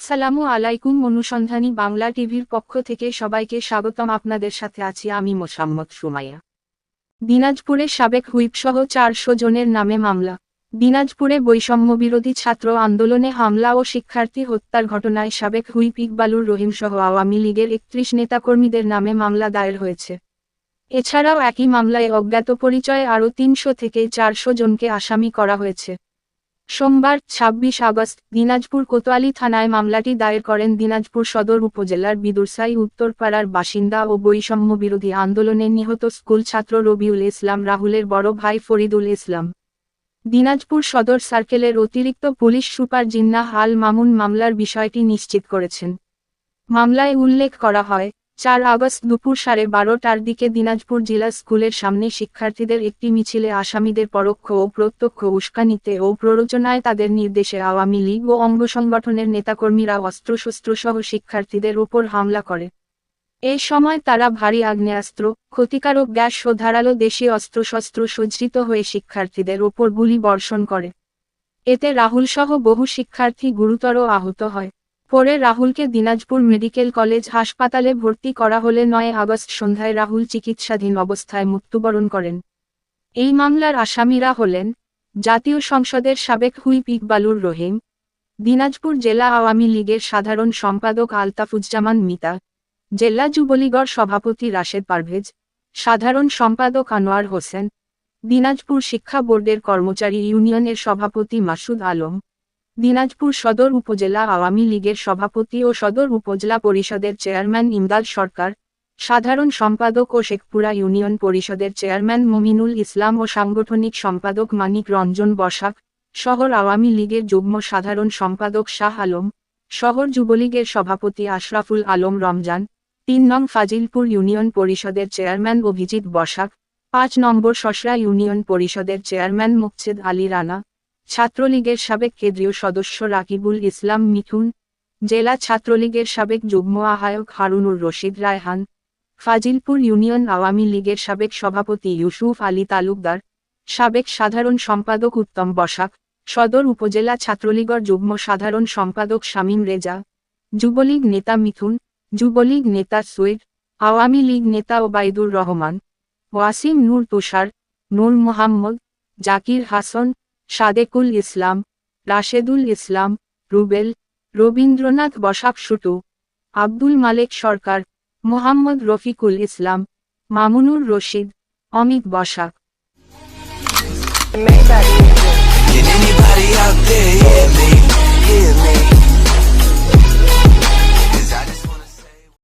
আসসালামু আলাইকুম। অনুসন্ধানী বাংলা টিভির পক্ষ থেকে সবাইকে স্বাগতম। আপনাদের সাথে আছি আমি মোসাম্মদ সুমাইয়া। দিনাজপুরে সাবেক হুইপসহ 400 জনের নামে মামলা। দিনাজপুরে বৈষম্যবিরোধী ছাত্র আন্দোলনে হামলা ও শিক্ষার্থী হত্যার ঘটনায় সাবেক হুইপ ইকবালুর রহিমসহ আওয়ামী লীগের 31 নেতাকর্মীদের নামে মামলা দায়ের হয়েছে। এছাড়াও একই মামলায় অজ্ঞাত পরিচয়ে আরও 300 থেকে 400 জনকে আসামি করা হয়েছে। সোমবার 26 আগস্ট দিনাজপুর কোতোয়ালি থানায় মামলাটি দায়ের করেন দিনাজপুর সদর উপজেলার বিদুরসাই উত্তরপাড়ার বাসিন্দা ও বৈষম্যবিরোধী আন্দোলনে নিহত স্কুল ছাত্র রবিউল ইসলাম রাহুলের বড় ভাই ফরিদুল ইসলাম। দিনাজপুর সদর সার্কেলের অতিরিক্ত পুলিশ সুপার জিন্নাহ আল মামুন মামলার বিষয়টি নিশ্চিত করেছেন। মামলায় উল্লেখ করা হয়, 4 আগস্ট দুপুর 12:30টার দিকে দিনাজপুর জেলা স্কুলের সামনে শিক্ষার্থীদের একটি মিছিলে আসামিদের পরোক্ষ ও প্রত্যক্ষ উস্কানিতে ও প্ররোচনায় তাদের নির্দেশে আওয়ামী লীগ ও অঙ্গ সংগঠনের নেতাকর্মীরা অস্ত্রশস্ত্রসহ শিক্ষার্থীদের ওপর হামলা করে। এ সময় তারা ভারী আগ্নেয়াস্ত্র, ক্ষতিকারক গ্যাস ও ধারালো দেশীয় অস্ত্রশস্ত্র সজ্জিত হয়ে শিক্ষার্থীদের ওপর গুলি বর্ষণ করে। এতে রাহুলসহ বহু শিক্ষার্থী গুরুতর আহত হয়। পরে রাহুলকে দিনাজপুর মেডিকেল কলেজ হাসপাতালে ভর্তি করা হলে 9 আগস্ট সন্ধ্যায় রাহুল চিকিৎসাধীন অবস্থায় মৃত্যুবরণ করেন। এই মামলার আসামিরা হলেন জাতীয় সংসদের সাবেক হুইপ ইকবালুর রহিম, দিনাজপুর জেলা আওয়ামী লীগের সাধারণ সম্পাদক আলতাফুজ্জামান মিতা, জেলা যুবলীগের সভাপতি রাশেদ পারভেজ, সাধারণ সম্পাদক আনোয়ার হোসেন, দিনাজপুর শিক্ষা বোর্ডের কর্মচারী ইউনিয়নের সভাপতি মাসুদ আলম, দিনাজপুর সদর উপজেলা আওয়ামী লীগের সভাপতি ও সদর উপজেলা পরিষদের চেয়ারম্যান ইমদাদ সরকার, সাধারণ সম্পাদক ও শেখপুরা ইউনিয়ন পরিষদের চেয়ারম্যান মমিনুল ইসলাম ও সাংগঠনিক সম্পাদক মানিক রঞ্জন বসাক, শহর আওয়ামী লীগের যুগ্ম সাধারণ সম্পাদক শাহ আলম, শহর যুবলীগের সভাপতি আশরাফুল আলম রমজান, 3 নং ফাজিলপুর ইউনিয়ন পরিষদের চেয়ারম্যান অভিজিৎ বসাক, 5 নম্বর শশরা ইউনিয়ন পরিষদের চেয়ারম্যান মুকছেদ আলী রানা, ছাত্রলীগের সাবেক কেন্দ্রীয় সদস্য রাকিবুল ইসলাম মিঠুন, জেলা ছাত্রলীগের সাবেক যুগ্ম আহ্বায়ক হারুনুর রশিদ রায়হান, ফাজিলপুর ইউনিয়ন আওয়ামী লীগের সাবেক সভাপতি ইউসুফ আলী তালুকদার, সাবেক সাধারণ সম্পাদক উত্তম বসাক, সদর উপজেলা ছাত্রলীগের যুগ্ম সাধারণ সম্পাদক শামীম রেজা, যুবলীগ নেতা মিথুন, যুবলীগ নেতা সুইড, আওয়ামী লীগ নেতা ওবায়দুর রহমান, ওয়াসিম নূর তুষার, নূর মোহাম্মদ, জাকির হাসান, সাদেকুল ইসলাম, রাশেদুল ইসলাম, রুবেল, রবীন্দ্রনাথ বসাক শুটু, আব্দুল মালেক সরকার, মোহাম্মদ রফিকুল ইসলাম, মামুনুর রশিদ, অমিত বসাক।